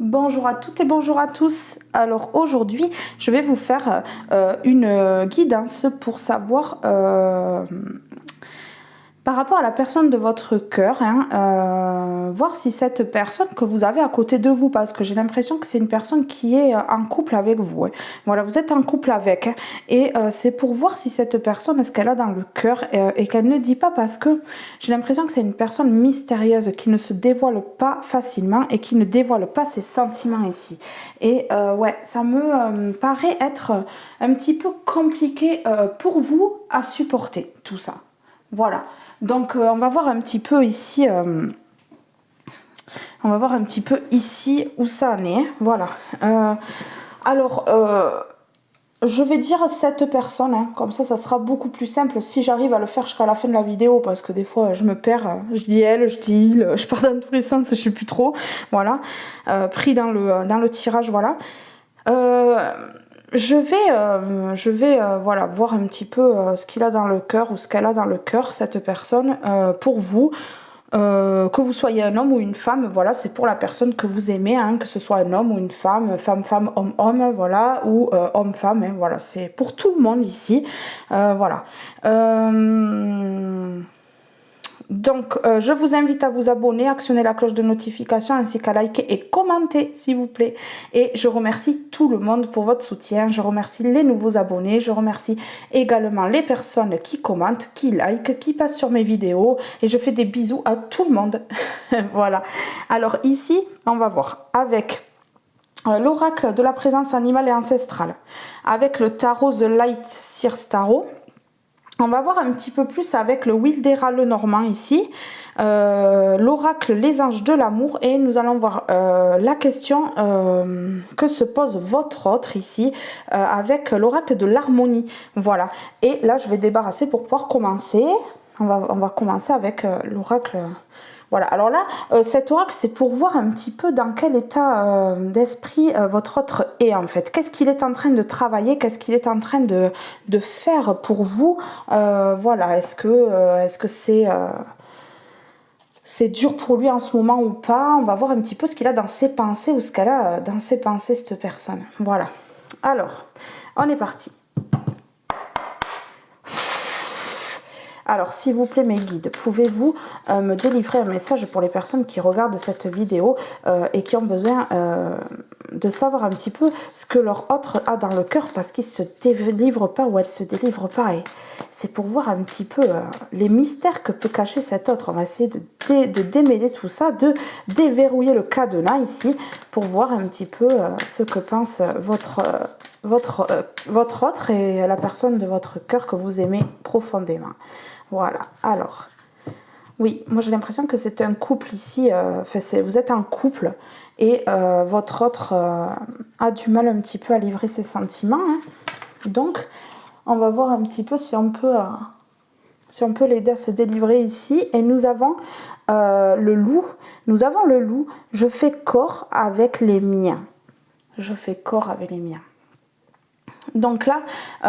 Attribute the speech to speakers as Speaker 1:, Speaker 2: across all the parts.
Speaker 1: Bonjour à toutes et bonjour à tous. Alors aujourd'hui, je vais vous faire une guidance pour savoir par rapport à la personne de votre cœur, voir si cette personne que vous avez à côté de vous, parce que j'ai l'impression que c'est une personne qui est en couple avec vous. Voilà, vous êtes en couple avec. Et c'est pour voir si cette personne, est-ce qu'elle a dans le cœur et qu'elle ne dit pas, parce que j'ai l'impression que c'est une personne mystérieuse qui ne se dévoile pas facilement et qui ne dévoile pas ses sentiments ici. Et ouais, ça me paraît être un petit peu compliqué pour vous à supporter tout ça. Voilà. Donc on va voir un petit peu ici, on va voir un petit peu ici où ça en est. Voilà. Alors, je vais dire cette personne, comme ça sera beaucoup plus simple si j'arrive à le faire jusqu'à la fin de la vidéo, parce que des fois je me perds, je dis elle, je dis il, je pars dans tous les sens, je sais plus trop. Voilà. Pris dans le tirage, voilà. Je vais voilà, voir un petit peu ce qu'il a dans le cœur ou ce qu'elle a dans le cœur, cette personne, pour vous. Que vous soyez un homme ou une femme, voilà, c'est pour la personne que vous aimez, que ce soit un homme ou une femme, femme, homme, voilà, ou homme-femme, voilà, c'est pour tout le monde ici, voilà. Donc, je vous invite à vous abonner, actionner la cloche de notification ainsi qu'à liker et commenter, s'il vous plaît. Et je remercie tout le monde pour votre soutien. Je remercie les nouveaux abonnés. Je remercie également les personnes qui commentent, qui likent, qui passent sur mes vidéos. Et je fais des bisous à tout le monde. Voilà. Alors ici, on va voir avec l'oracle de la présence animale et ancestrale, avec le tarot The Light Seers Tarot. On va voir un petit peu plus avec le Wildera Lenormand ici, l'oracle Les Anges de l'amour, et nous allons voir la question que se pose votre autre ici avec l'oracle de l'harmonie. Voilà, et là je vais débarrasser pour pouvoir commencer. On va commencer avec l'oracle. Voilà, alors là, cet oracle, c'est pour voir un petit peu dans quel état d'esprit votre autre est en fait. Qu'est-ce qu'il est en train de travailler, qu'est-ce qu'il est en train de faire pour vous. Voilà, est-ce que c'est dur pour lui en ce moment ou pas? On va voir un petit peu ce qu'il a dans ses pensées ou ce qu'elle a dans ses pensées, cette personne. Voilà, alors, on est parti. Alors, s'il vous plaît, mes guides, pouvez-vous me délivrer un message pour les personnes qui regardent cette vidéo et qui ont besoin de savoir un petit peu ce que leur autre a dans le cœur, parce qu'il ne se délivre pas ou elle ne se délivre pas. Et c'est pour voir un petit peu les mystères que peut cacher cet autre. On va essayer de démêler tout ça, de déverrouiller le cadenas ici pour voir un petit peu ce que pense votre autre et la personne de votre cœur que vous aimez profondément. Voilà, alors, oui, moi j'ai l'impression que c'est un couple ici, vous êtes un couple et votre autre a du mal un petit peu à livrer ses sentiments. Donc, on va voir un petit peu si on peut l'aider à se délivrer ici. Et nous avons le loup, je fais corps avec les miens. Je fais corps avec les miens. Donc là,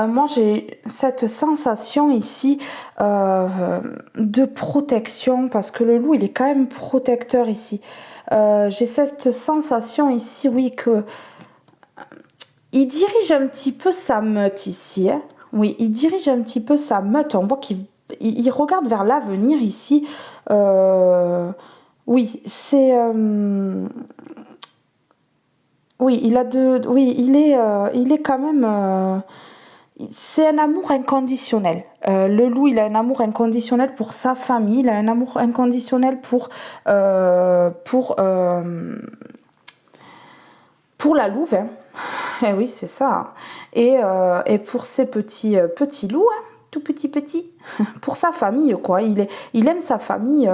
Speaker 1: moi j'ai cette sensation ici de protection, parce que le loup il est quand même protecteur ici. J'ai cette sensation ici, oui, que il dirige un petit peu sa meute ici. Oui, il dirige un petit peu sa meute. On voit qu'il regarde vers l'avenir ici. Oui, c'est... oui, il est quand même... c'est un amour inconditionnel. Le loup, il a un amour inconditionnel pour sa famille, il a un amour inconditionnel pour la louve. Et oui, c'est ça. Et pour ses petits loups, tout petit, pour sa famille, quoi. Il aime sa famille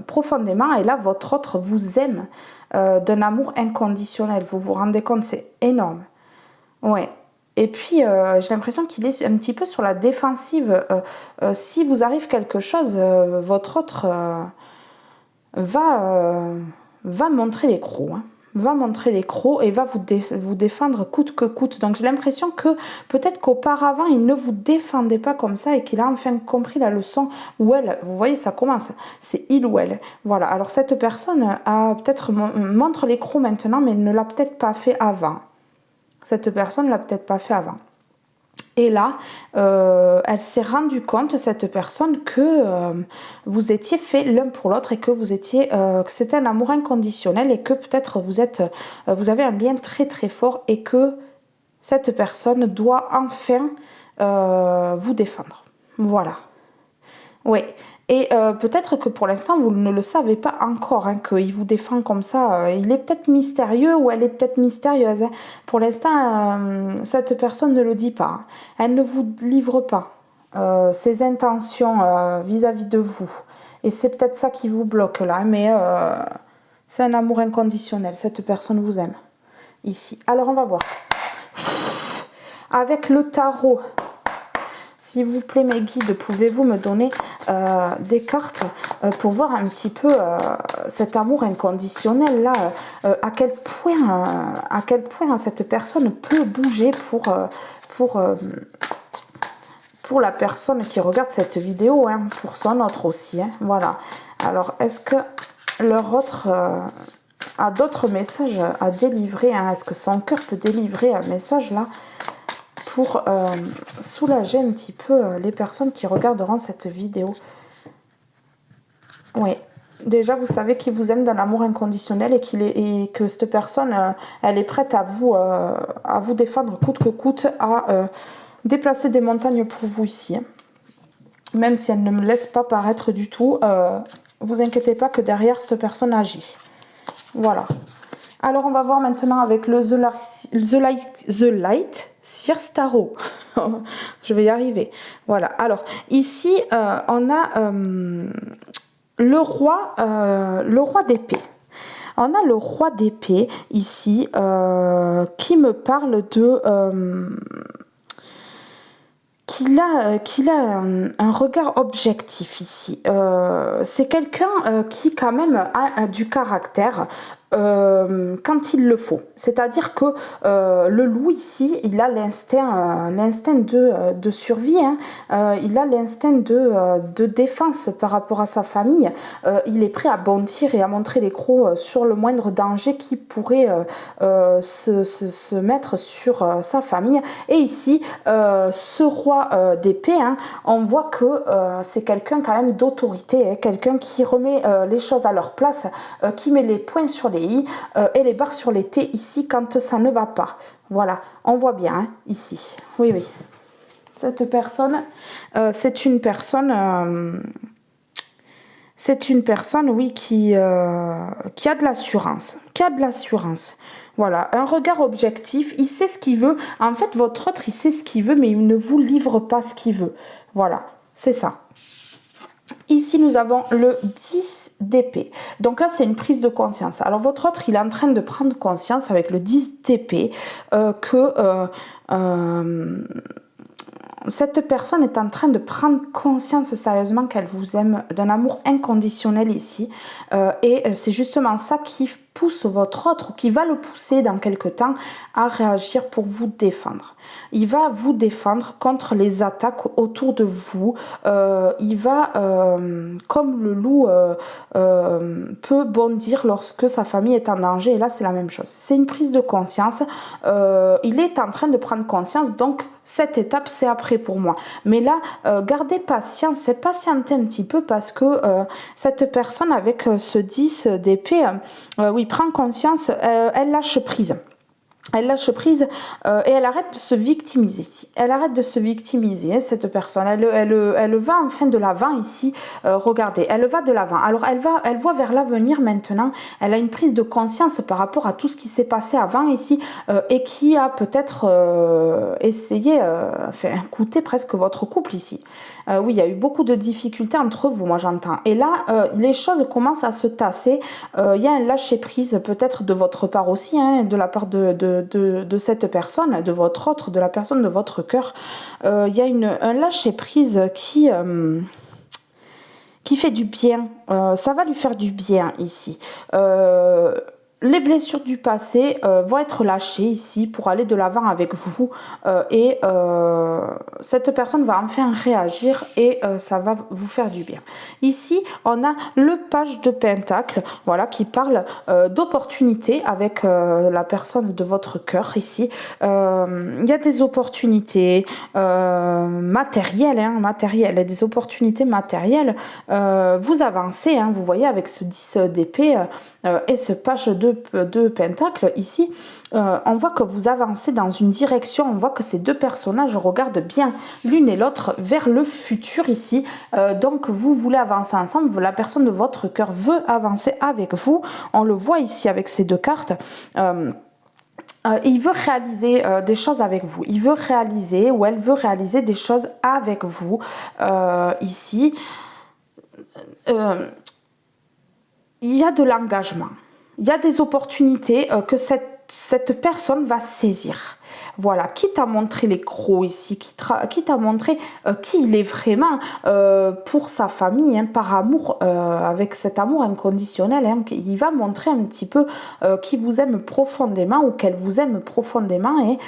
Speaker 1: profondément. Et là, votre autre vous aime d'un amour inconditionnel. Vous vous rendez compte, c'est énorme. Ouais. Et puis, j'ai l'impression qu'il est un petit peu sur la défensive. Si vous arrive quelque chose, votre autre va montrer l'écrou. va montrer les crocs et va vous défendre coûte que coûte. Donc j'ai l'impression que peut-être qu'auparavant il ne vous défendait pas comme ça et qu'il a enfin compris la leçon. Ou elle, vous voyez, ça commence, c'est il ou elle. Voilà, alors cette personne a peut-être montre les crocs maintenant, mais ne l'a peut-être pas fait avant. Cette personne ne l'a peut-être pas fait avant. Et là, elle s'est rendue compte, cette personne, que vous étiez faits l'un pour l'autre et que vous étiez, que c'était un amour inconditionnel et que peut-être vous avez un lien très très fort et que cette personne doit enfin vous défendre. Voilà. Oui. Et peut-être que pour l'instant, vous ne le savez pas encore, hein, qu'il vous défend comme ça. Il est peut-être mystérieux ou elle est peut-être mystérieuse. Hein. Pour l'instant, cette personne ne le dit pas. Hein. Elle ne vous livre pas ses intentions vis-à-vis de vous. Et c'est peut-être ça qui vous bloque là. Mais c'est un amour inconditionnel. Cette personne vous aime. Ici. Alors, on va voir. Avec le tarot... S'il vous plaît, mes guides, pouvez-vous me donner des cartes pour voir un petit peu cet amour inconditionnel là, à quel point cette personne peut bouger pour la personne qui regarde cette vidéo, hein, pour son autre aussi. Hein, voilà. Alors, est-ce que leur autre a d'autres messages à délivrer, hein? Est-ce que son cœur peut délivrer un message là pour soulager un petit peu les personnes qui regarderont cette vidéo? Oui, déjà vous savez qu'il vous aime d'un amour inconditionnel et que cette personne, elle est prête à vous défendre coûte que coûte, à déplacer des montagnes pour vous ici. Hein. Même si elle ne me laisse pas paraître du tout, vous inquiétez pas que derrière cette personne agit. Voilà. Alors on va voir maintenant avec le The Light Seers Tarot. Je vais y arriver. Voilà. Alors ici on a le roi d'épée. On a le roi d'épée ici qui me parle de qu'il a un regard objectif ici. C'est quelqu'un qui quand même a du caractère quand il le faut. C'est-à-dire que le loup ici, il a l'instinct de survie, hein. Il a l'instinct de défense par rapport à sa famille. Il est prêt à bondir et à montrer les crocs sur le moindre danger qui pourrait se mettre sur sa famille. Et ici, ce roi d'épée, hein, on voit que c'est quelqu'un quand même d'autorité, hein, quelqu'un qui remet les choses à leur place, qui met les points sur les i et les barres sur les t ici quand ça ne va pas. Voilà, on voit bien hein, ici. Oui, oui. Cette personne, c'est une personne, oui, qui a de l'assurance, Voilà, un regard objectif, il sait ce qu'il veut. En fait, votre autre, il sait ce qu'il veut, mais il ne vous livre pas ce qu'il veut. Voilà, c'est ça. Ici, nous avons le 10 d'épée. Donc là, c'est une prise de conscience. Alors, votre autre, il est en train de prendre conscience avec le 10 d'épée que cette personne est en train de prendre conscience sérieusement qu'elle vous aime d'un amour inconditionnel ici. Et c'est justement ça qui pousse votre autre, ou qui va le pousser dans quelque temps à réagir pour vous défendre. Il va vous défendre contre les attaques autour de vous. Il va, comme le loup peut bondir lorsque sa famille est en danger, et là c'est la même chose. C'est une prise de conscience. Il est en train de prendre conscience, donc cette étape c'est après pour moi. Mais là, gardez patience, c'est patienter un petit peu parce que cette personne avec ce 10 d'épée, oui, prend conscience, elle lâche prise. Elle lâche prise et elle arrête de se victimiser. Elle arrête de se victimiser, hein, cette personne. Elle va enfin de l'avant ici. Regardez, elle va de l'avant. Alors elle voit vers l'avenir maintenant. Elle a une prise de conscience par rapport à tout ce qui s'est passé avant ici et qui a peut-être essayé, coûter presque votre couple ici. Oui, il y a eu beaucoup de difficultés entre vous, moi j'entends. Et là, les choses commencent à se tasser. Il y a un lâcher-prise peut-être de votre part aussi, hein, de la part de cette personne, de votre autre, de la personne de votre cœur. Il y a un lâcher-prise qui fait du bien. Ça va lui faire du bien ici. les blessures du passé vont être lâchées ici pour aller de l'avant avec vous et cette personne va enfin réagir et ça va vous faire du bien. Ici, on a le page de Pentacle, voilà, qui parle d'opportunités avec la personne de votre cœur ici. Il y a des opportunités matérielles, matérielles, des opportunités matérielles. Vous avancez, vous voyez, avec ce 10 d'épée et ce page de Pentacle ici, on voit que vous avancez dans une direction, on voit que ces deux personnages regardent bien l'une et l'autre vers le futur ici, donc vous voulez avancer ensemble, la personne de votre cœur veut avancer avec vous, on le voit ici avec ces deux cartes. Il veut réaliser des choses avec vous, il veut réaliser ou elle veut réaliser des choses avec vous ici. Il y a de l'engagement, il y a des opportunités que cette personne va saisir. Voilà, qui t'a montré les crocs ici, qui t'a montré qui il est vraiment pour sa famille, par amour, avec cet amour inconditionnel, il va montrer un petit peu qui vous aime profondément ou qu'elle vous aime profondément et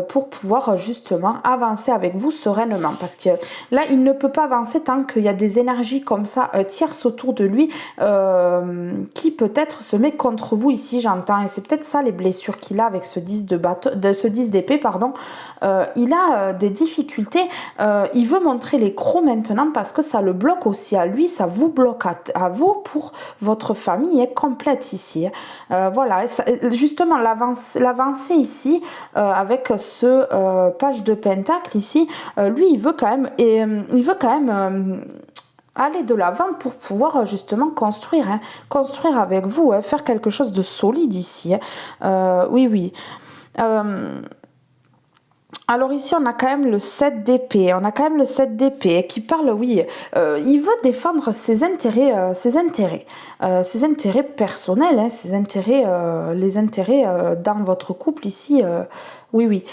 Speaker 1: pour pouvoir justement avancer avec vous sereinement. Parce que là, il ne peut pas avancer tant qu'il y a des énergies comme ça tierces autour de lui qui peut-être se met contre vous ici, j'entends. Et c'est peut-être ça les blessures qu'il a avec ce 10 d'épée. Il a des difficultés, il veut montrer les crocs maintenant parce que ça le bloque aussi à lui, ça vous bloque à vous pour votre famille est complète ici. Voilà, et ça, justement l'avancée ici avec ce page de Pentacle ici, lui il veut quand même aller de l'avant pour pouvoir justement construire avec vous, faire quelque chose de solide ici. Oui. Alors ici, on a quand même le 7 d'épée. Qui parle, oui, il veut défendre ses intérêts personnels, ses intérêts, les intérêts dans votre couple ici. Oui.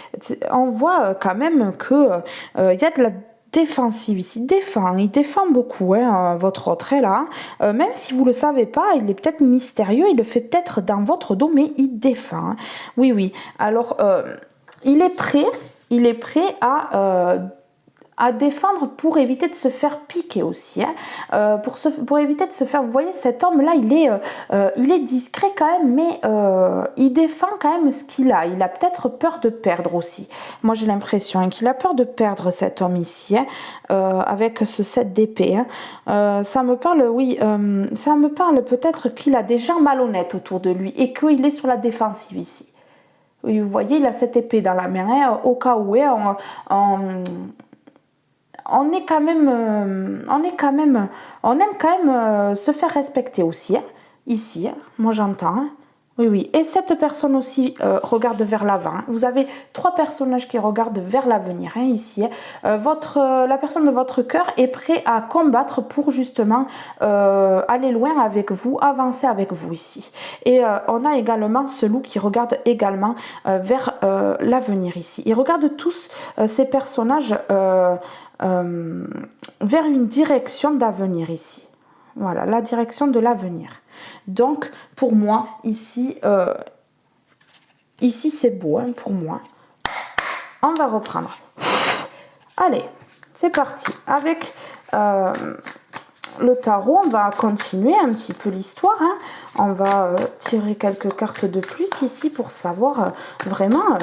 Speaker 1: On voit quand même que il y a de la défensive ici, il défend beaucoup votre autre là, même si vous ne le savez pas, il est peut-être mystérieux, il le fait peut-être dans votre dos, mais il défend. Oui. Alors, il est prêt à défendre pour éviter de se faire piquer aussi, pour éviter de se faire, vous voyez cet homme là il est discret quand même, mais il défend quand même ce qu'il a peut-être peur de perdre aussi, moi j'ai l'impression qu'il a peur de perdre cet homme ici, avec ce 7 d'épée, ça me parle peut-être qu'il a des gens malhonnêtes autour de lui et qu'il est sur la défensive ici. Oui, vous voyez, il a cette épée dans la main, au cas où on aime quand même se faire respecter aussi, ici, moi j'entends. Oui. Et cette personne aussi regarde vers l'avant. Vous avez trois personnages qui regardent vers l'avenir, ici. La personne de votre cœur est prête à combattre pour justement aller loin avec vous, avancer avec vous ici. Et on a également ce loup qui regarde également vers l'avenir ici. Ils regardent tous ces personnages vers une direction d'avenir ici. Voilà, la direction de l'avenir. Donc, pour moi, ici c'est beau, pour moi. On va reprendre. Allez, c'est parti. Avec le tarot, on va continuer un petit peu l'histoire. On va tirer quelques cartes de plus ici pour savoir vraiment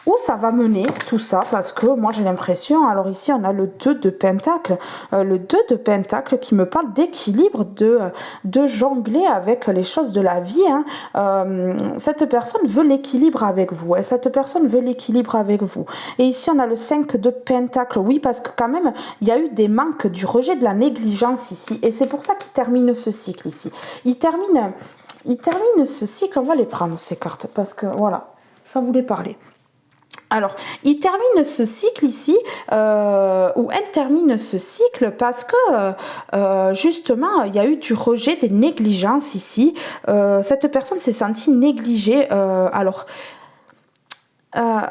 Speaker 1: où ça va mener tout ça, parce que moi j'ai l'impression, alors ici on a le 2 de Pentacle, qui me parle d'équilibre, de jongler avec les choses de la vie, cette personne veut l'équilibre avec vous, et ici on a le 5 de Pentacle, oui, parce que quand même il y a eu des manques, du rejet, de la négligence ici, et c'est pour ça qu'il termine ce cycle ici, il termine ce cycle, on va les prendre ces cartes, parce que voilà, ça voulait parler. Alors, il termine ce cycle ici, ou elle termine ce cycle parce que justement, il y a eu du rejet, des négligences ici. Cette personne s'est sentie négligée.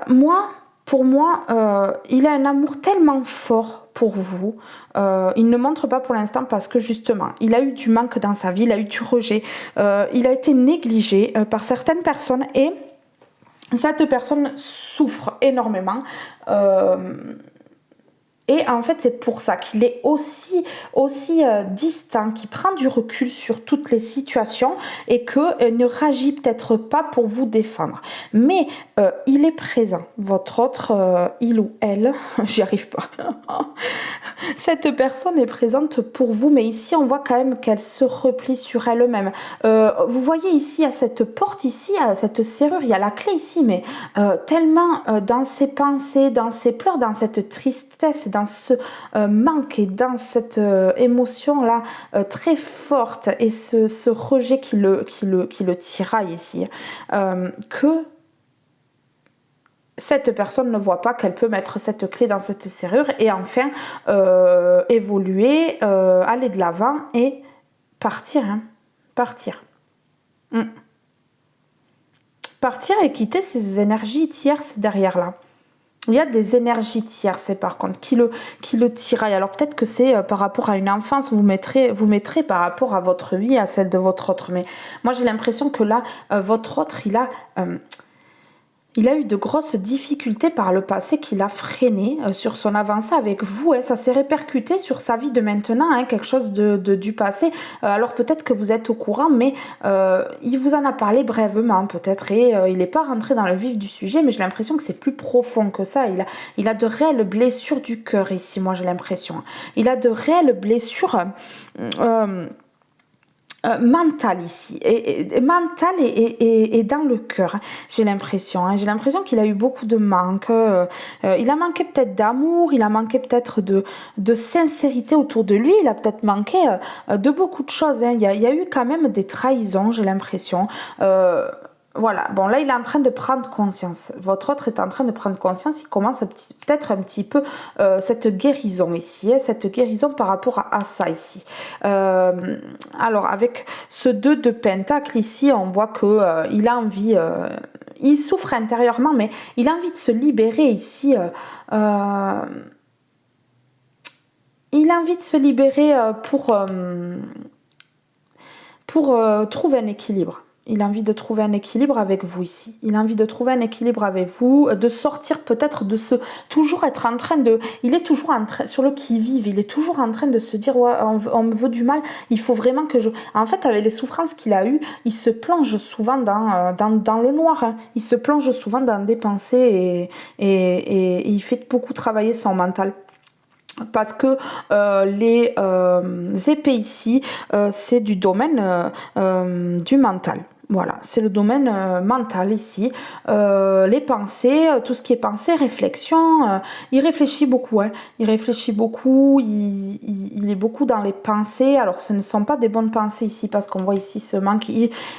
Speaker 1: Moi, pour moi, il a un amour tellement fort pour vous. Il ne montre pas pour l'instant parce que justement, il a eu du manque dans sa vie, il a eu du rejet, il a été négligé par certaines personnes et cette personne souffre énormément. Et en fait, c'est pour ça qu'il est aussi distinct, qu'il prend du recul sur toutes les situations et qu'il ne réagit peut-être pas pour vous défendre. Mais il est présent. Votre autre, il ou elle, j'y arrive pas. Cette personne est présente pour vous, mais ici, on voit quand même qu'elle se replie sur elle-même. Vous voyez ici, à cette porte, ici, à cette serrure, il y a la clé ici, mais tellement dans ses pensées, dans ses pleurs, dans cette tristesse, dans ce manque et dans cette émotion-là très forte et ce rejet qui le tiraille ici, que cette personne ne voit pas qu'elle peut mettre cette clé dans cette serrure et enfin évoluer, aller de l'avant et partir. Hein. Partir. Partir et quitter ces énergies tierces derrière là. Il y a des énergies tierces par contre qui le tiraillent. Alors peut-être que c'est par rapport à une enfance, vous mettrez par rapport à votre vie, à celle de votre autre. Mais moi j'ai l'impression que là, votre autre, il a eu de grosses difficultés par le passé qui l'a freiné sur son avancée avec vous. Hein. Ça s'est répercuté sur sa vie de maintenant, hein, quelque chose du passé. Alors peut-être que vous êtes au courant, mais il vous en a parlé brièvement peut-être. Et il n'est pas rentré dans le vif du sujet, mais j'ai l'impression que c'est plus profond que ça. Il a de réelles blessures du cœur ici, moi j'ai l'impression. Il a de réelles blessures... mental ici, mental et dans le cœur, j'ai l'impression. Hein. J'ai l'impression qu'il a eu beaucoup de manque. Il a manqué peut-être d'amour, il a manqué peut-être de sincérité autour de lui, il a peut-être manqué de beaucoup de choses. Hein. Il y a eu quand même des trahisons, j'ai l'impression. Voilà, bon là il est en train de prendre conscience, votre autre est en train de prendre conscience, il commence peut-être un petit peu cette guérison ici, hein, cette guérison par rapport à ça ici. Alors avec ce 2 de pentacle ici, on voit que il a envie, il souffre intérieurement, mais il a envie de se libérer ici. Il a envie de se libérer pour trouver un équilibre. Il a envie de trouver un équilibre avec vous ici. Il a envie de trouver un équilibre avec vous, de sortir peut-être de ce... Toujours être en train de... Il est toujours en train, sur le qui-vive, il est toujours en train de se dire ouais, on me veut du mal, il faut vraiment que je... En fait, avec les souffrances qu'il a eues, il se plonge souvent dans le noir. Hein. Il se plonge souvent dans des pensées et il fait beaucoup travailler son mental. Parce que les épées ici, c'est du domaine du mental. Voilà, c'est le domaine mental ici. Les pensées, tout ce qui est pensée, réflexion, il réfléchit beaucoup. Hein. Il réfléchit beaucoup, il est beaucoup dans les pensées. Alors, ce ne sont pas des bonnes pensées ici, parce qu'on voit ici ce manque.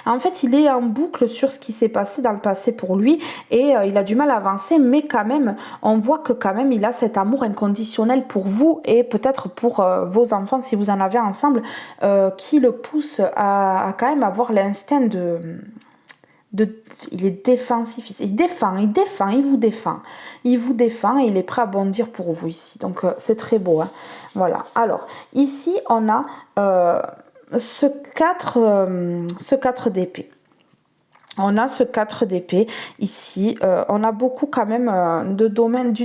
Speaker 1: En fait, il est en boucle sur ce qui s'est passé dans le passé pour lui, et il a du mal à avancer, mais quand même, on voit que quand même, il a cet amour inconditionnel pour vous, et peut-être pour vos enfants, si vous en avez ensemble, qui le pousse à quand même avoir l'instinct il est défensif, il défend, il vous défend et il est prêt à bondir pour vous ici, donc c'est très beau. Hein. Voilà, alors ici on a ce 4 d'épée. On a ce 4 d'épée ici, on a beaucoup quand même du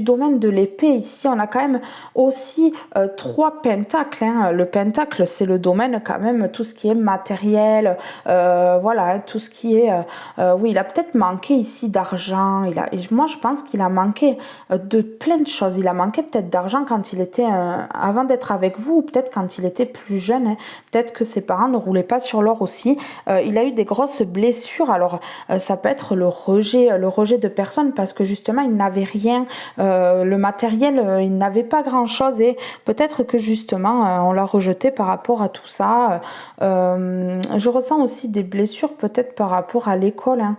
Speaker 1: domaine de l'épée ici, on a quand même aussi 3 pentacles, hein. Le pentacle c'est le domaine quand même, tout ce qui est matériel, voilà, tout ce qui est, oui il a peut-être manqué ici d'argent, moi je pense qu'il a manqué de plein de choses, il a manqué peut-être d'argent quand il était, avant d'être avec vous, ou peut-être quand il était plus jeune, hein. Peut-être que ses parents ne roulaient pas sur l'or aussi, il a eu des grosses blessures, alors ça peut être le rejet de personnes parce que justement il n'avait rien, le matériel il n'avait pas grand chose et peut-être que justement on l'a rejeté par rapport à tout ça. Je ressens aussi des blessures peut-être par rapport à l'école. Hein.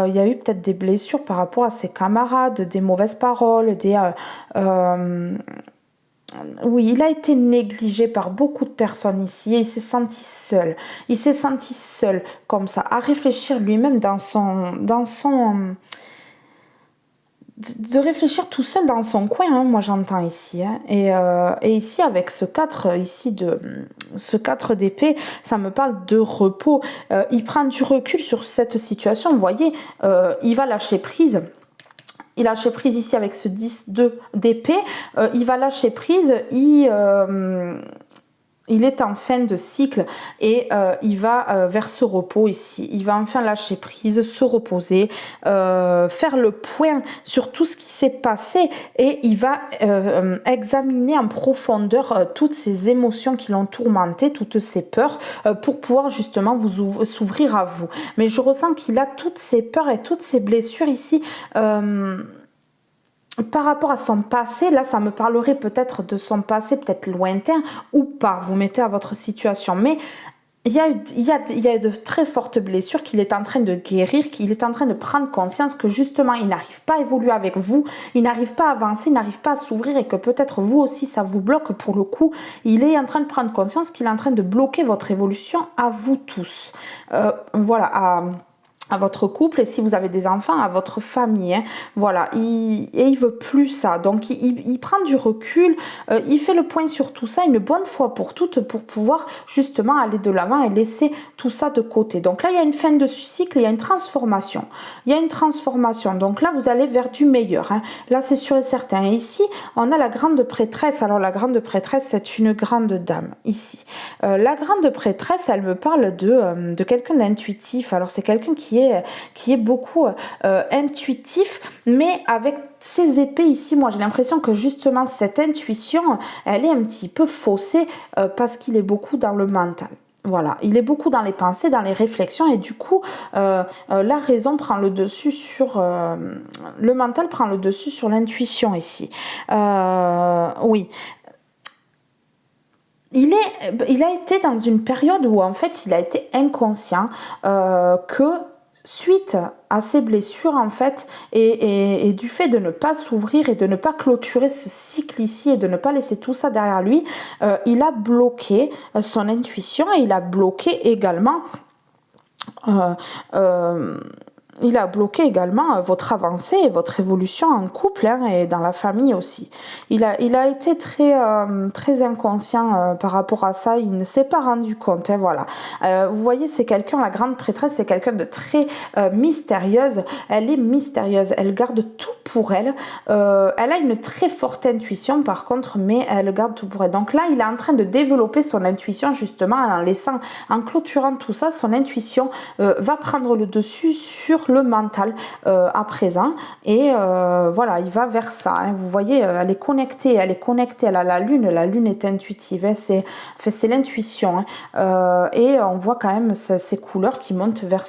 Speaker 1: Il y a eu peut-être des blessures par rapport à ses camarades, des mauvaises paroles, oui, il a été négligé par beaucoup de personnes ici et il s'est senti seul. Il s'est senti seul comme ça, à réfléchir lui-même dans de réfléchir tout seul dans son coin, hein, moi j'entends ici. Hein. Et ici, avec ce 4 ici ce 4 d'épée, ça me parle de repos. Il prend du recul sur cette situation, vous voyez, il va lâcher prise. Il lâche prise ici avec ce 10 d'épée. Il va lâcher prise. Il est en fin de cycle et il va vers ce repos ici. Il va enfin lâcher prise, se reposer, faire le point sur tout ce qui s'est passé et il va examiner en profondeur toutes ces émotions qui l'ont tourmenté, toutes ces peurs pour pouvoir justement s'ouvrir à vous. Mais je ressens qu'il a toutes ces peurs et toutes ces blessures ici. Par rapport à son passé, là ça me parlerait peut-être de son passé, peut-être lointain ou pas, vous mettez à votre situation, mais il y a de très fortes blessures qu'il est en train de guérir, qu'il est en train de prendre conscience que justement il n'arrive pas à évoluer avec vous, il n'arrive pas à avancer, il n'arrive pas à s'ouvrir et que peut-être vous aussi ça vous bloque pour le coup. Il est en train de prendre conscience qu'il est en train de bloquer votre évolution à vous tous. Voilà, à votre couple et si vous avez des enfants, à votre famille. Hein. Voilà, il veut plus ça. Donc, il prend du recul, il fait le point sur tout ça une bonne fois pour toutes pour pouvoir justement aller de l'avant et laisser tout ça de côté. Donc là, il y a une fin de cycle, il y a une transformation. Il y a une transformation. Donc là, vous allez vers du meilleur. Hein. Là, c'est sûr et certain. Et ici, on a la grande prêtresse. Alors, la grande prêtresse, c'est une grande dame ici. La grande prêtresse, elle me parle de quelqu'un d'intuitif. Alors, c'est quelqu'un qui est beaucoup intuitif, mais avec ces épées ici, moi j'ai l'impression que justement cette intuition, elle est un petit peu faussée parce qu'il est beaucoup dans le mental. Voilà, il est beaucoup dans les pensées, dans les réflexions et du coup, la raison prend le dessus sur... le mental prend le dessus sur l'intuition ici. Oui. Il a été dans une période où en fait il a été inconscient que suite à ces blessures en fait et du fait de ne pas s'ouvrir et de ne pas clôturer ce cycle ici et de ne pas laisser tout ça derrière lui, il a bloqué son intuition et il a bloqué également il a bloqué également votre avancée et votre évolution en couple hein, et dans la famille aussi. Il a été très inconscient par rapport à ça. Il ne s'est pas rendu compte. Hein, voilà. Vous voyez, c'est quelqu'un, la grande prêtresse, c'est quelqu'un de très mystérieuse. Elle est mystérieuse. Elle garde tout pour elle. Elle a une très forte intuition par contre, mais elle garde tout pour elle. Donc là, il est en train de développer son intuition justement en clôturant tout ça. Son intuition va prendre le dessus sur le mental à présent et voilà, il va vers ça. Hein. Vous voyez, elle est connectée à la lune est intuitive, hein. C'est l'intuition hein. Et on voit quand même ces couleurs qui montent vers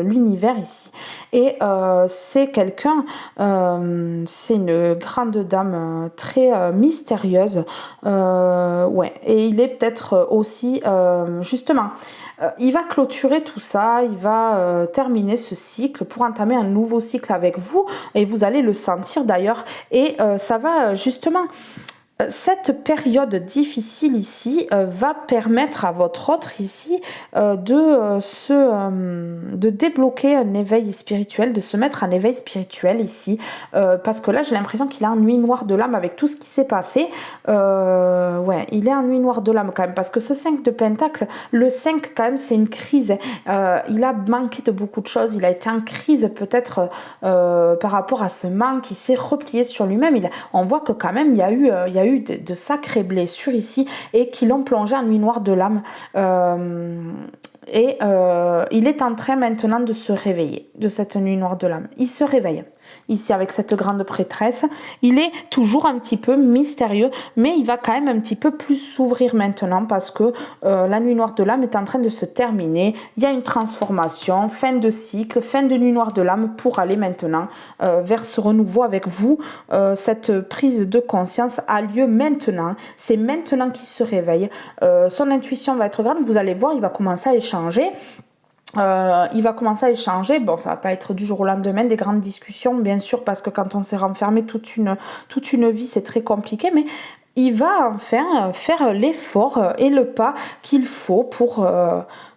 Speaker 1: l'univers ici. Et c'est quelqu'un, c'est une grande dame très mystérieuse, ouais. Et il est peut-être aussi justement. Il va clôturer tout ça, il va terminer ce cycle pour entamer un nouveau cycle avec vous et vous allez le sentir d'ailleurs et ça va justement cette période difficile ici va permettre à votre autre ici de débloquer un éveil spirituel, de se mettre en éveil spirituel ici, parce que là j'ai l'impression qu'il a un nuit noire de l'âme avec tout ce qui s'est passé. Ouais, il est en nuit noire de l'âme quand même, parce que ce 5 de pentacle, le 5 quand même c'est une crise. Il a manqué de beaucoup de choses, il a été en crise peut-être par rapport à ce manque, il s'est replié sur lui-même. On voit que quand même il y a eu de sacrées blessures ici et qui l'ont plongé en nuit noire de l'âme. Il est en train maintenant de se réveiller de cette nuit noire de l'âme. Il se réveille ici avec cette grande prêtresse. Il est toujours un petit peu mystérieux, mais il va quand même un petit peu plus s'ouvrir maintenant parce que la nuit noire de l'âme est en train de se terminer. Il y a une transformation, fin de cycle, fin de nuit noire de l'âme pour aller maintenant vers ce renouveau avec vous. Cette prise de conscience a lieu maintenant. C'est maintenant qu'il se réveille. Son intuition va être grande. Vous allez voir, il va commencer à échanger. Bon, ça va pas être du jour au lendemain des grandes discussions, bien sûr, parce que quand on s'est renfermé toute une vie, c'est très compliqué, mais il va enfin faire l'effort et le pas qu'il faut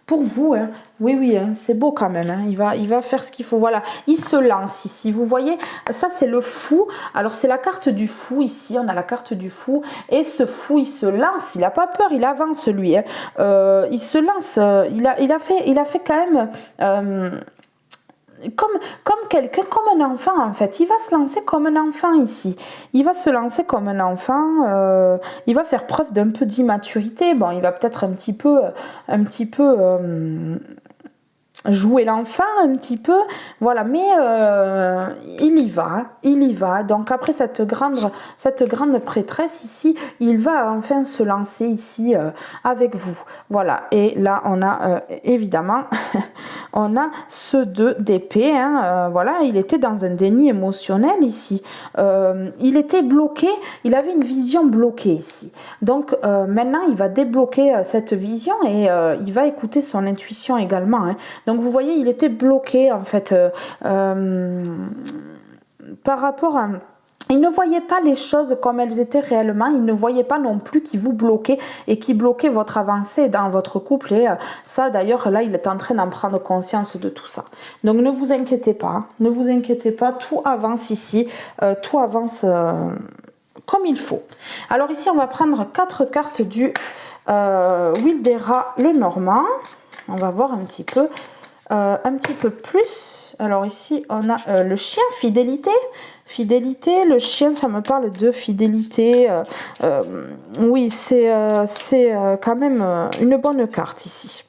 Speaker 1: pour vous, hein. Oui, oui, hein, c'est beau quand même, hein. Il va faire ce qu'il faut, voilà, il se lance ici, vous voyez, ça c'est le fou, alors c'est la carte du fou ici, on a la carte du fou, et ce fou, il se lance, il n'a pas peur, il avance lui, hein. Il se lance, il a fait quand même... comme quelqu'un, comme un enfant en fait, il va se lancer comme un enfant ici, il va se lancer comme un enfant, il va faire preuve d'un peu d'immaturité, bon il va peut-être un petit peu jouer l'enfant un petit peu, voilà, mais il y va, donc après cette grande prêtresse ici, il va enfin se lancer ici avec vous, voilà, et là on a évidemment on a ce 2 d'épée, hein, voilà, il était dans un déni émotionnel ici, il était bloqué, il avait une vision bloquée ici, donc maintenant il va débloquer cette vision et il va écouter son intuition également, hein. Donc vous voyez, il était bloqué en fait par rapport à... Il ne voyait pas les choses comme elles étaient réellement, il ne voyait pas non plus qui vous bloquait et qui bloquait votre avancée dans votre couple. Et ça d'ailleurs, là, il est en train d'en prendre conscience de tout ça. Donc ne vous inquiétez pas, hein, ne vous inquiétez pas, tout avance ici, tout avance comme il faut. Alors ici, on va prendre 4 cartes du Wildera le Normand. On va voir un petit peu plus. Alors ici, on a le chien, fidélité. Fidélité, le chien, ça me parle de fidélité. Oui, c'est quand même une bonne carte ici.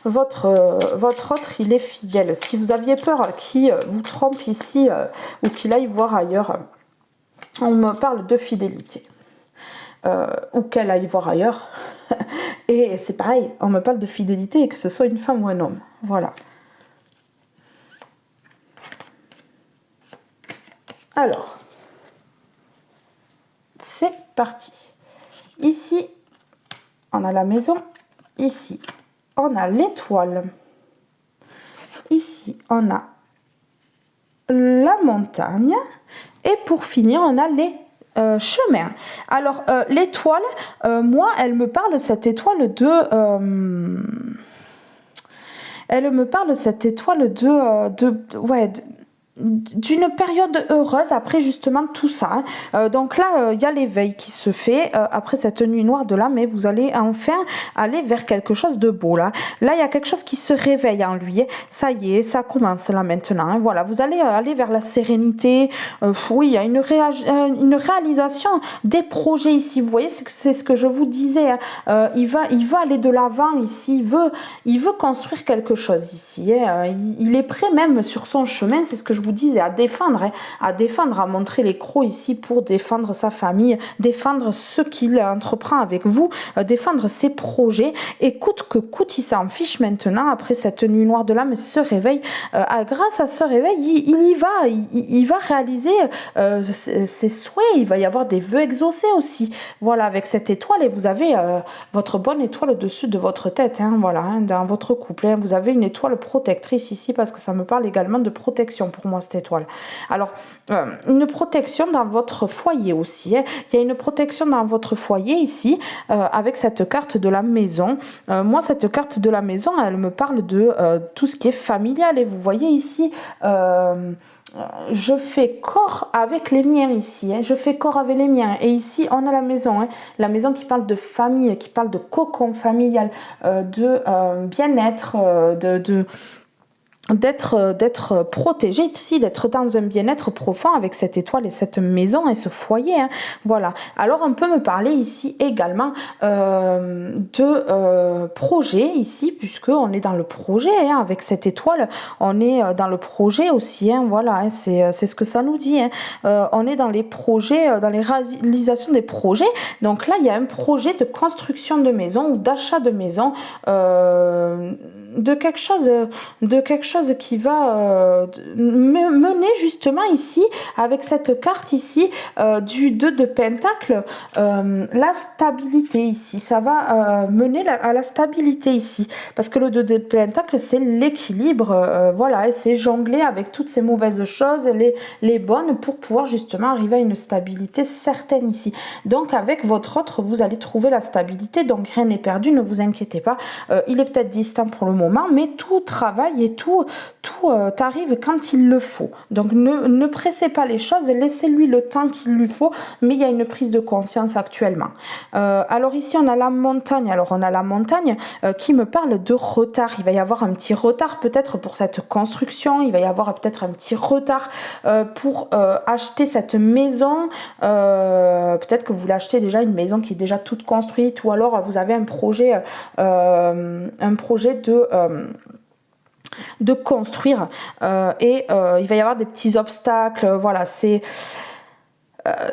Speaker 1: Votre autre, il est fidèle. Si vous aviez peur qu'il vous trompe ici ou qu'il aille voir ailleurs, on me parle de fidélité. Ou qu'elle aille voir ailleurs. Et c'est pareil, on me parle de fidélité, que ce soit une femme ou un homme. Voilà. Alors, c'est parti. Ici, on a la maison. Ici, on a l'étoile. Ici, on a la montagne. Et pour finir, on a les chemins. Alors, l'étoile, moi, elle me parle, cette étoile, de... elle me parle, cette étoile, d'une période heureuse après justement tout ça, hein. Donc là il y a l'éveil qui se fait après cette nuit noire de l'âme, et vous allez enfin aller vers quelque chose de beau. Là il y a quelque chose qui se réveille en lui, ça y est, ça commence là maintenant, hein. Voilà, vous allez aller vers la sérénité. Oui, il y a une réalisation des projets ici, vous voyez, c'est ce que je vous disais, hein. Il va aller de l'avant ici, il veut construire quelque chose ici, hein. Il est prêt même sur son chemin, c'est ce que je vous disais, à défendre, à montrer les crocs ici pour défendre sa famille, défendre ce qu'il entreprend avec vous, défendre ses projets, et coûte que coûte, il s'en fiche maintenant, après cette nuit noire de l'âme, se réveille, grâce à ce réveil, il va réaliser ses souhaits, il va y avoir des vœux exaucés aussi, voilà, avec cette étoile, et vous avez votre bonne étoile au-dessus de votre tête, hein, voilà, hein, dans votre couple, hein, vous avez une étoile protectrice ici, parce que ça me parle également de protection pour moi, cette étoile. Alors, une protection dans votre foyer aussi, hein. Il y a une protection dans votre foyer ici, avec cette carte de la maison. Moi, cette carte de la maison, elle me parle de tout ce qui est familial, et vous voyez ici... je fais corps avec les miens ici, hein. Je fais corps avec les miens, et ici on a la maison, hein. La maison qui parle de famille, qui parle de cocon familial, de bien-être, d'être protégé ici, d'être dans un bien-être profond avec cette étoile et cette maison et ce foyer, hein. Voilà. Alors on peut me parler ici également de projet ici, puisque on est dans le projet, hein, avec cette étoile, on est dans le projet aussi, hein, voilà, hein, c'est ce que ça nous dit, hein. On est dans les projets, dans les réalisations des projets. Donc là il y a un projet de construction de maison ou d'achat de maison, de quelque chose chose qui va mener justement ici, avec cette carte ici du 2 de Pentacle, la stabilité ici. Ça va mener à la stabilité ici. Parce que le 2 de Pentacle, c'est l'équilibre, voilà, et c'est jongler avec toutes ces mauvaises choses, les bonnes, pour pouvoir justement arriver à une stabilité certaine ici. Donc avec votre autre, vous allez trouver la stabilité, donc rien n'est perdu, ne vous inquiétez pas. Il est peut-être distant pour le moment, mais tout travaille et tout arrive quand il le faut. Donc ne pressez pas les choses, laissez-lui le temps qu'il lui faut, mais il y a une prise de conscience actuellement. Alors ici on a la montagne, qui me parle de retard. Il va y avoir un petit retard peut-être pour cette construction, il va y avoir peut-être un petit retard pour acheter cette maison, peut-être que vous l'achetez déjà, une maison qui est déjà toute construite, ou alors vous avez un projet de construire et il va y avoir des petits obstacles, voilà,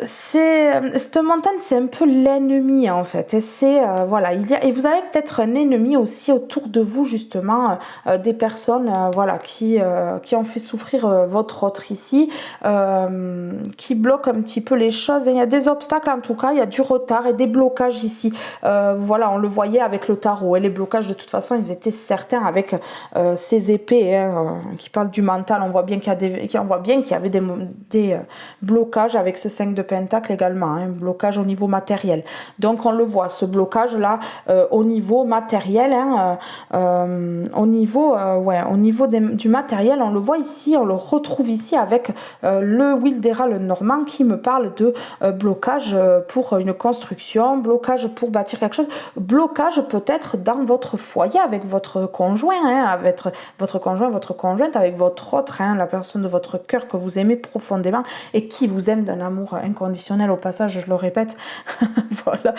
Speaker 1: cette montagne, c'est un peu l'ennemi en fait, et c'est voilà, et vous avez peut-être un ennemi aussi autour de vous, justement, des personnes voilà, qui ont fait souffrir votre autre ici, qui bloquent un petit peu les choses, et il y a des obstacles, en tout cas il y a du retard et des blocages ici, voilà, on le voyait avec le tarot, et les blocages de toute façon ils étaient certains avec ces épées qui parlent du mental. On voit bien qu'il y avait des blocages avec ce 5 de Pentacle également, un blocage au niveau matériel. Donc on le voit, ce blocage là au niveau matériel, au niveau du matériel, on le voit ici, on le retrouve ici avec le Wildera, le Normand, qui me parle de blocage pour une construction, blocage pour bâtir quelque chose, blocage peut-être dans votre foyer avec votre conjoint, avec votre conjoint, votre conjointe, avec votre autre, la personne de votre cœur que vous aimez profondément et qui vous aime d'un amour inconditionnel, au passage, je le répète. Voilà.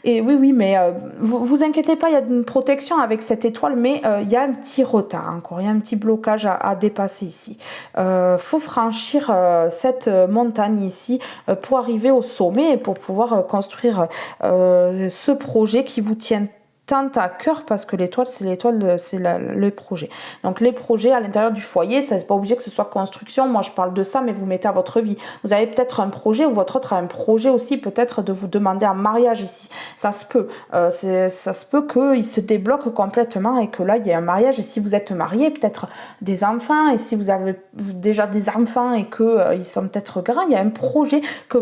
Speaker 1: Et oui, mais vous inquiétez pas, il y a une protection avec cette étoile, mais il y a un petit retard encore, il y a un petit blocage à dépasser ici. Faut franchir cette montagne ici pour arriver au sommet et pour pouvoir construire ce projet qui vous tient tant à cœur, parce que l'étoile, c'est le projet. Donc les projets à l'intérieur du foyer, ça n'est pas obligé que ce soit construction, moi je parle de ça, mais vous mettez à votre vie. Vous avez peut-être un projet, ou votre autre a un projet aussi, peut-être de vous demander un mariage ici. Ça se peut. Ça se peut qu'il se débloque complètement et que là il y ait un mariage. Et si vous êtes marié, peut-être des enfants, et si vous avez déjà des enfants et que ils sont peut-être grands, il y a un projet que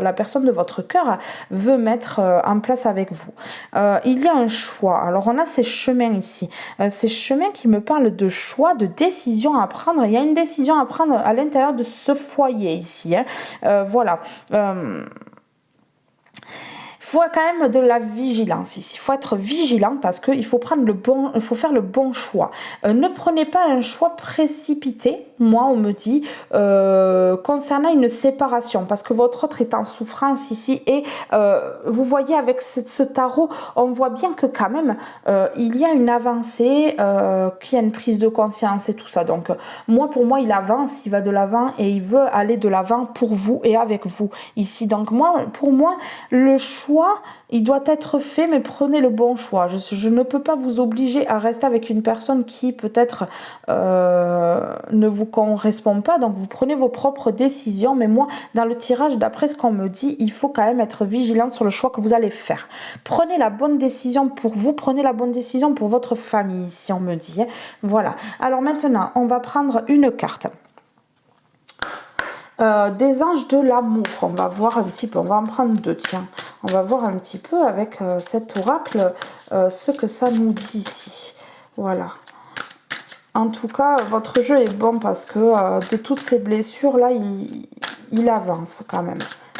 Speaker 1: la personne de votre cœur veut mettre en place avec vous. Il y a un choix. Alors on a ces chemins ici, ces chemins qui me parlent de choix, de décision à prendre. Il y a une décision à prendre à l'intérieur de ce foyer ici, voilà. Il faut quand même de la vigilance ici. Il faut être vigilant parce qu'il faut faire le bon choix. Ne prenez pas un choix précipité. Moi, on me dit concernant une séparation, parce que votre autre est en souffrance ici, et vous voyez avec ce tarot, on voit bien que quand même il y a une avancée, qu'il y a une prise de conscience et tout ça. Donc pour moi, il avance, il va de l'avant et il veut aller de l'avant pour vous et avec vous ici. Donc pour moi, le choix, il doit être fait, mais prenez le bon choix. Je ne peux pas vous obliger à rester avec une personne qui peut-être ne vous correspond pas. Donc vous prenez vos propres décisions, mais moi, dans le tirage, d'après ce qu'on me dit, il faut quand même être vigilant sur le choix que vous allez faire. Prenez la bonne décision pour vous, prenez la bonne décision pour votre famille, si on me dit. Voilà. Alors maintenant, on va prendre une carte. Des anges de l'amour, on va voir un petit peu, on va en prendre deux, tiens, on va voir un petit peu avec cet oracle ce que ça nous dit ici. Voilà. En tout cas, votre jeu est bon parce que de toutes ces blessures là, il avance quand même.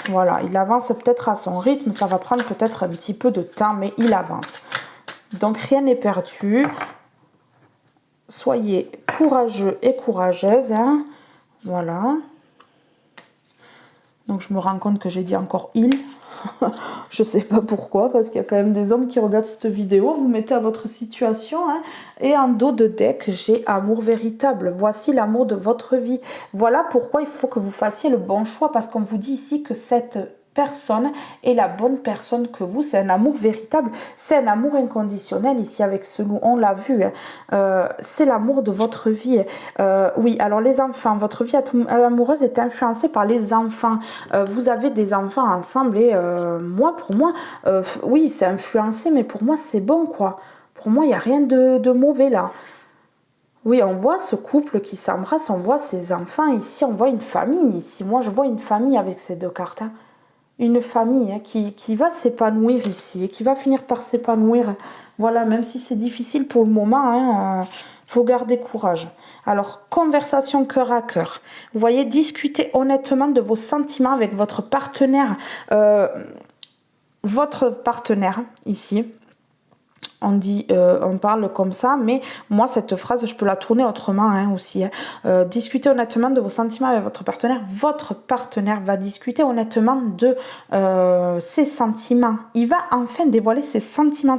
Speaker 1: Voilà, il avance peut-être à son rythme, ça va prendre peut-être un petit peu de temps, mais il avance. Donc rien n'est perdu. Soyez courageux et courageuse, hein. Voilà. Donc je me rends compte que j'ai dit encore il. Je sais pas pourquoi, parce qu'il y a quand même des hommes qui regardent cette vidéo. Vous mettez à votre situation, hein. Et en dos de deck, j'ai amour véritable. Voici l'amour de votre vie. Voilà pourquoi il faut que vous fassiez le bon choix, parce qu'on vous dit ici que cette personne est la bonne personne que vous. C'est un amour véritable, c'est un amour inconditionnel ici avec ce loup, on l'a vu, hein. C'est l'amour de votre vie. Oui, alors les enfants, votre vie amoureuse est influencée par les enfants. Vous avez des enfants ensemble et moi, pour moi, oui, c'est influencé, mais pour moi, c'est bon, quoi. Pour moi, il n'y a rien de mauvais là. Oui, on voit ce couple qui s'embrasse, on voit ses enfants ici, on voit une famille ici. Moi, je vois une famille avec ces deux cartes, hein. Une famille, hein, qui va s'épanouir ici et qui va finir par s'épanouir. Voilà, même si c'est difficile pour le moment, hein, faut garder courage. Alors, conversation cœur à cœur. Vous voyez, discutez honnêtement de vos sentiments avec votre partenaire. Votre partenaire, ici. On parle comme ça, mais moi cette phrase je peux la tourner autrement, hein, aussi, hein. Discutez honnêtement de vos sentiments avec votre partenaire va discuter honnêtement de ses sentiments, il va enfin dévoiler ses sentiments,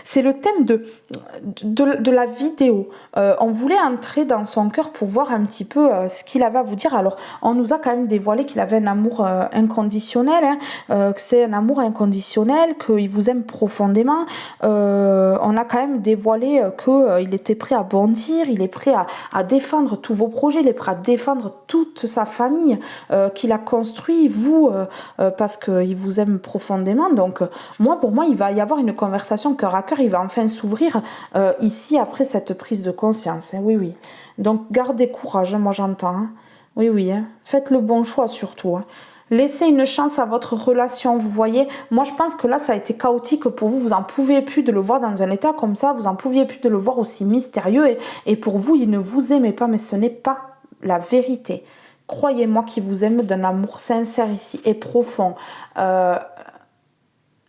Speaker 1: c'est le thème de la vidéo. On voulait entrer dans son cœur pour voir un petit peu ce qu'il avait à vous dire. Alors on nous a quand même dévoilé qu'il avait un amour inconditionnel, hein, que c'est un amour inconditionnel, qu'il vous aime profondément. On a quand même dévoilé qu'il était prêt à bondir, il est prêt à défendre tous vos projets, il est prêt à défendre toute sa famille qu'il a construit, vous, parce qu'il vous aime profondément. Donc pour moi, il va y avoir une conversation cœur à cœur, il va enfin s'ouvrir ici après cette prise de conscience, hein, oui, oui. Donc gardez courage, hein, moi j'entends, hein. Oui, oui, hein. Faites le bon choix surtout, hein. Laissez une chance à votre relation, vous voyez. Moi, je pense que là, ça a été chaotique pour vous. Vous n'en pouviez plus de le voir dans un état comme ça. Vous n'en pouviez plus de le voir aussi mystérieux. Et pour vous, il ne vous aimait pas, mais ce n'est pas la vérité. Croyez-moi qu'il vous aime d'un amour sincère ici et profond.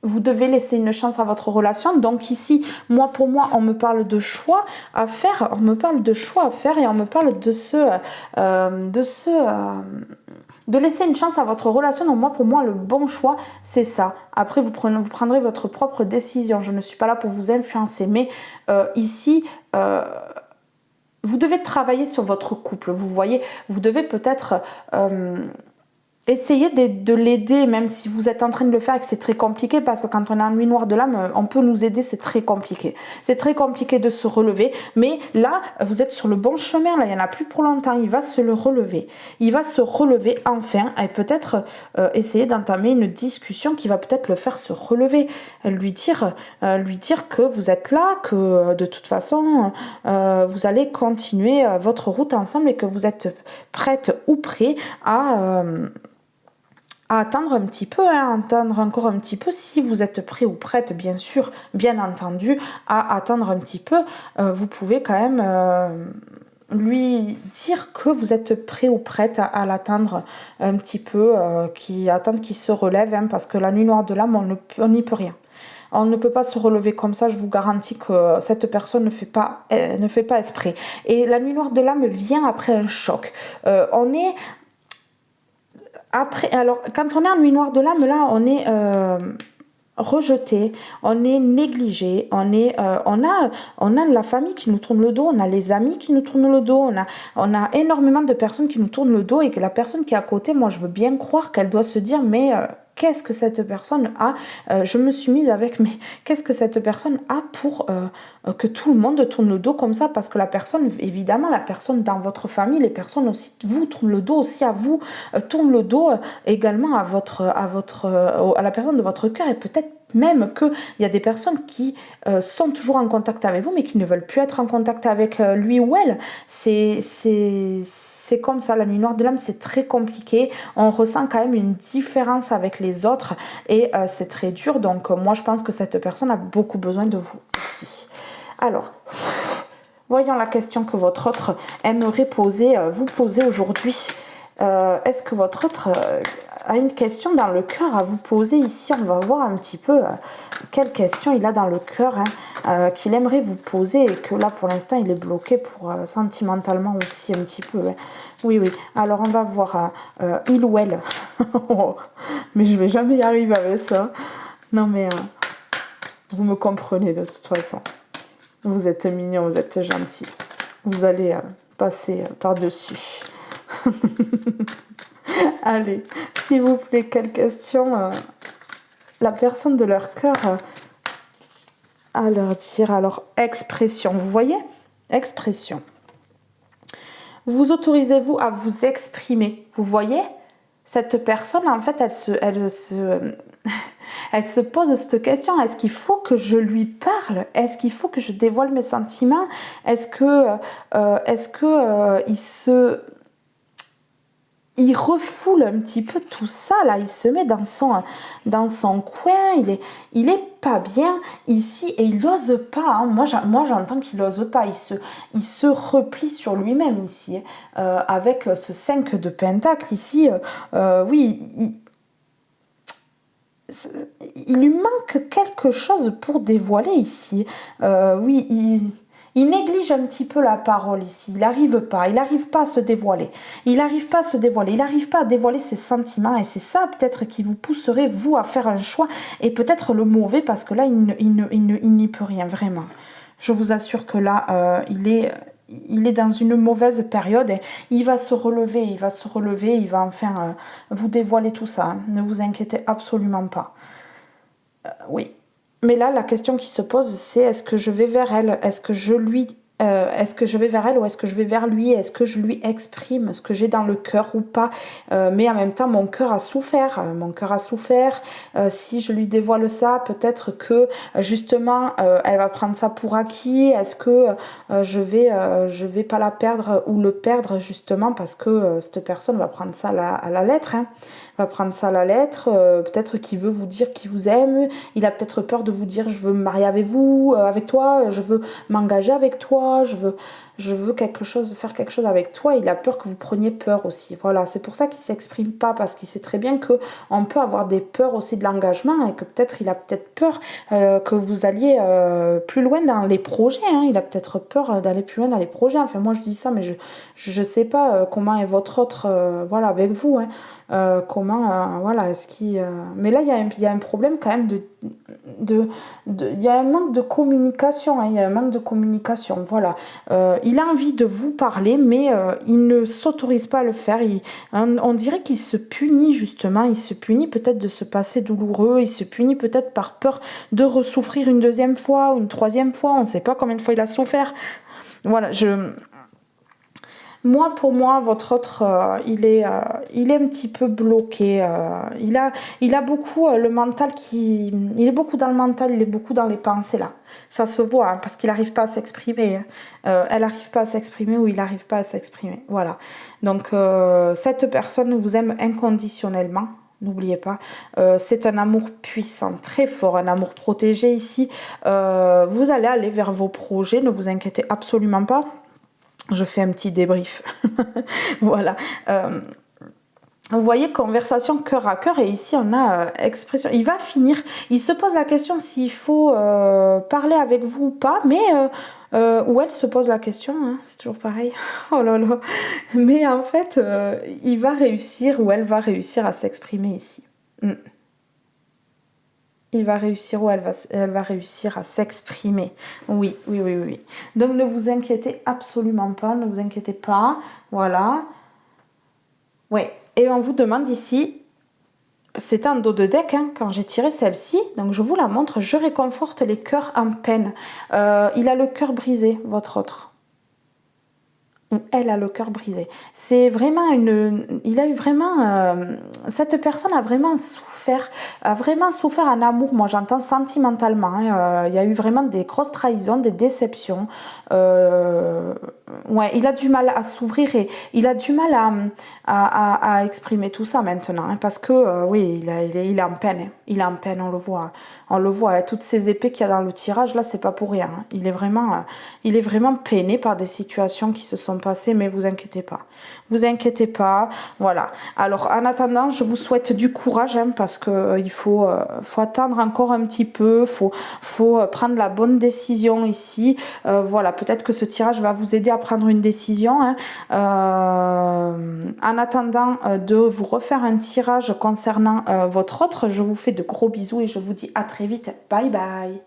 Speaker 1: Vous devez laisser une chance à votre relation. Donc ici, pour moi, on me parle de choix à faire. On me parle de choix à faire et on me parle de laisser une chance à votre relation. Donc pour moi, le bon choix, c'est ça. Après, vous prendrez votre propre décision. Je ne suis pas là pour vous influencer. Mais ici, vous devez travailler sur votre couple. Vous voyez, vous devez peut-être essayez de l'aider, même si vous êtes en train de le faire et que c'est très compliqué, parce que quand on est en nuit noire de l'âme, on peut nous aider, c'est très compliqué. C'est très compliqué de se relever, mais là, vous êtes sur le bon chemin, là, il n'y en a plus pour longtemps, il va se le relever. Il va se relever enfin, et peut-être essayer d'entamer une discussion qui va peut-être le faire se relever. Lui dire que vous êtes là, que de toute façon, vous allez continuer votre route ensemble et que vous êtes prête ou prêt à attendre un petit peu, hein, attendre encore un petit peu, si vous êtes prêt ou prête, bien sûr, bien entendu, à attendre un petit peu, vous pouvez quand même lui dire que vous êtes prêt ou prête à l'attendre un petit peu, attendre qu'il se relève, hein, parce que la nuit noire de l'âme, on n'y peut rien. On ne peut pas se relever comme ça, je vous garantis que cette personne ne fait pas esprit. Et la nuit noire de l'âme vient après un choc. Alors, quand on est en nuit noire de l'âme, là, on est rejeté, on est négligé, on a la famille qui nous tourne le dos, on a les amis qui nous tournent le dos, on a énormément de personnes qui nous tournent le dos, et que la personne qui est à côté, moi, je veux bien croire qu'elle doit se dire, mais qu'est-ce que cette personne a, je me suis mise avec, mais qu'est-ce que cette personne a pour que tout le monde tourne le dos comme ça, parce que la personne, évidemment, la personne dans votre famille, les personnes aussi, vous tournent le dos aussi à vous, tournent le dos également à la personne de votre cœur, et peut-être même qu'il y a des personnes qui sont toujours en contact avec vous, mais qui ne veulent plus être en contact avec lui ou elle. C'est comme ça, la nuit noire de l'âme, c'est très compliqué. On ressent quand même une différence avec les autres, et c'est très dur. Donc moi, je pense que cette personne a beaucoup besoin de vous ici. Alors, voyons la question que votre autre aimerait vous poser aujourd'hui. Est-ce que votre autre a une question dans le cœur à vous poser ici? On va voir un petit peu quelle question il a dans le cœur, hein, qu'il aimerait vous poser, et que là pour l'instant il est bloqué pour sentimentalement aussi un petit peu, hein. Oui, oui. Alors on va voir il ou elle. Mais je vais jamais y arriver avec ça. Non mais vous me comprenez de toute façon. Vous êtes mignon, vous êtes gentil. Vous allez passer par-dessus. Allez, S'il vous plaît, quelle question la personne de leur cœur à leur dire? Alors, expression, vous voyez? Expression. Vous autorisez-vous à vous exprimer? Vous voyez? Cette personne, en fait, elle se pose cette question. Est-ce qu'il faut que je lui parle? Est-ce qu'il faut que je dévoile mes sentiments? Est-ce que, il refoule un petit peu tout ça là, il se met dans son coin, il est pas bien ici et il n'ose pas, hein. Moi j'entends qu'il n'ose pas, il se replie sur lui-même ici, avec ce 5 de pentacle ici, oui, il lui manque quelque chose pour dévoiler ici, oui, il néglige un petit peu la parole ici, il n'arrive pas à se dévoiler, il n'arrive pas à dévoiler ses sentiments et c'est ça peut-être qui vous pousserait vous à faire un choix et peut-être le mauvais parce que là il n'y peut rien vraiment. Je vous assure que là il est dans une mauvaise période et il va se relever, il va enfin vous dévoiler tout ça, hein. Ne vous inquiétez absolument pas. Oui. Mais là, la question qui se pose, c'est est-ce que je vais vers elle? Est-ce que je vais vers elle ou est-ce que je vais vers lui? Est-ce que je lui exprime ce que j'ai dans le cœur ou pas? Mais en même temps, mon cœur a souffert. Si je lui dévoile ça, peut-être que justement, elle va prendre ça pour acquis. Est-ce que je vais pas la perdre ou le perdre justement parce que cette personne va prendre ça à la lettre, hein. Va prendre ça à la lettre. Peut-être qu'il veut vous dire qu'il vous aime. Il a peut-être peur de vous dire je veux me marier avec toi, je veux m'engager avec toi, je veux faire quelque chose avec toi. Il a peur que vous preniez peur aussi. Voilà, c'est pour ça qu'il ne s'exprime pas, parce qu'il sait très bien qu'on peut avoir des peurs aussi de l'engagement et que peut-être il a peut-être peur que vous alliez plus loin dans les projets, hein. Il a peut-être peur d'aller plus loin dans les projets. Enfin, moi je dis ça, mais je ne sais pas comment est votre autre voilà, avec vous, hein. Voilà, est-ce qu'il... Mais là, il y a un problème quand même il y a un manque de communication, hein, il y a un manque de communication, voilà. Il a envie de vous parler, mais il ne s'autorise pas à le faire. On dirait qu'il se punit, justement, il se punit peut-être de ce passé douloureux, il se punit peut-être par peur de ressouffrir une deuxième fois ou une troisième fois, on ne sait pas combien de fois il a souffert. Voilà, pour moi, votre autre, il est un petit peu bloqué. Il a beaucoup le mental il est beaucoup dans le mental, il est beaucoup dans les pensées là. Ça se voit, hein, parce qu'il n'arrive pas à s'exprimer, hein. Elle n'arrive pas à s'exprimer ou il n'arrive pas à s'exprimer. Voilà. Donc cette personne vous aime inconditionnellement. N'oubliez pas, c'est un amour puissant, très fort, un amour protégé ici. Vous allez aller vers vos projets, ne vous inquiétez absolument pas. Je fais un petit débrief. Voilà. Vous voyez, conversation cœur à cœur, et ici on a expression. Il va finir, il se pose la question s'il faut parler avec vous ou pas, mais ou elle se pose la question, hein, c'est toujours pareil. Oh là là. Mais en fait, il va réussir ou elle va réussir à s'exprimer ici. Il va réussir ou elle va réussir à s'exprimer. Oui. Donc ne vous inquiétez absolument pas, ne vous inquiétez pas. Voilà. Oui. Et on vous demande ici, c'est un dos de deck, hein, quand j'ai tiré celle-ci, donc je vous la montre, je réconforte les cœurs en peine. Il a le cœur brisé, votre autre. Ou elle a le cœur brisé. C'est vraiment cette personne a vraiment souffert en amour. Moi j'entends sentimentalement, hein. Il y a eu vraiment des grosses trahisons, des déceptions. Ouais, il a du mal à s'ouvrir et il a du mal à exprimer tout ça maintenant, hein, parce que oui, il est en peine, hein. Il est en peine, on le voit, hein. Toutes ces épées qu'il y a dans le tirage là, c'est pas pour rien, hein. Il est vraiment peiné par des situations qui se sont passées, mais vous inquiétez pas, voilà. Alors en attendant, je vous souhaite du courage, hein, parce que il faut attendre encore un petit peu, faut prendre la bonne décision ici. Voilà, peut-être que ce tirage va vous aider à prendre une décision, hein. En attendant de vous refaire un tirage concernant votre autre, je vous fais de gros bisous et je vous dis à très vite. Bye bye.